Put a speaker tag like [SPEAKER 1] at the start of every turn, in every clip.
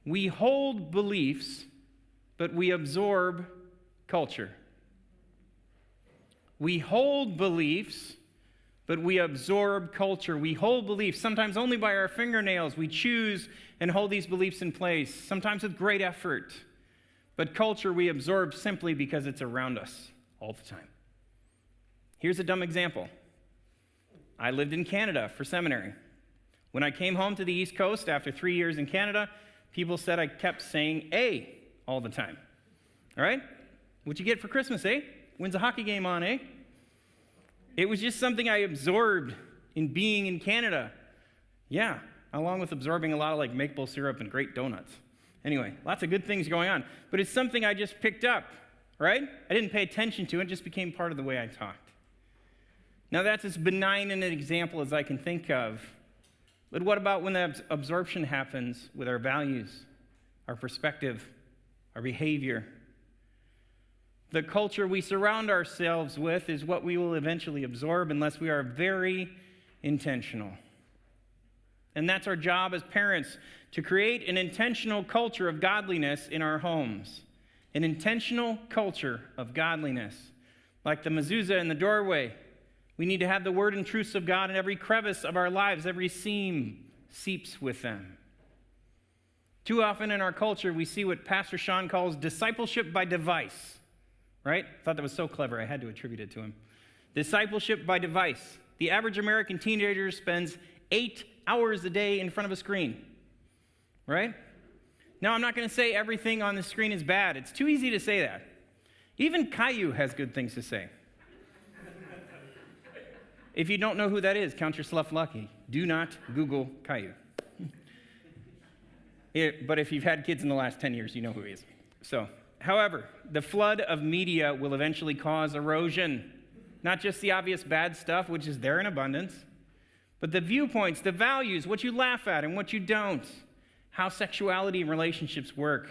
[SPEAKER 1] We hold beliefs, but we absorb culture. We hold beliefs, but we absorb culture. We hold beliefs, sometimes only by our fingernails. We choose and hold these beliefs in place, sometimes with great effort. But culture we absorb simply because it's around us all the time. Here's a dumb example. I lived in Canada for seminary. When I came home to the East Coast after 3 years in Canada, people said I kept saying A all the time. All right? What'd you get for Christmas, eh? When's the hockey game on, eh? It was just something I absorbed in being in Canada. Yeah, along with absorbing a lot of maple syrup and great donuts. Anyway, lots of good things going on. But it's something I just picked up, right? I didn't pay attention to it. It just became part of the way I talked. Now, that's as benign an example as I can think of. But what about when that absorption happens with our values, our perspective, our behavior? The culture we surround ourselves with is what we will eventually absorb unless we are very intentional. And that's our job as parents, to create an intentional culture of godliness in our homes. An intentional culture of godliness. Like the mezuzah in the doorway, we need to have the word and truths of God in every crevice of our lives. Every seam seeps with them. Too often in our culture, we see what Pastor Sean calls discipleship by device. Right? I thought that was so clever, I had to attribute it to him. Discipleship by device. The average American teenager spends 8 hours a day in front of a screen. Right? Now, I'm not going to say everything on the screen is bad. It's too easy to say that. Even Caillou has good things to say. If you don't know who that is, count yourself lucky. Do not Google Caillou. But if you've had kids in the last 10 years, you know who he is. However, the flood of media will eventually cause erosion. Not just the obvious bad stuff, which is there in abundance, but the viewpoints, the values, what you laugh at and what you don't, how sexuality and relationships work.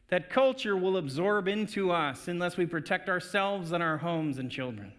[SPEAKER 1] That culture will absorb into us unless we protect ourselves and our homes and children.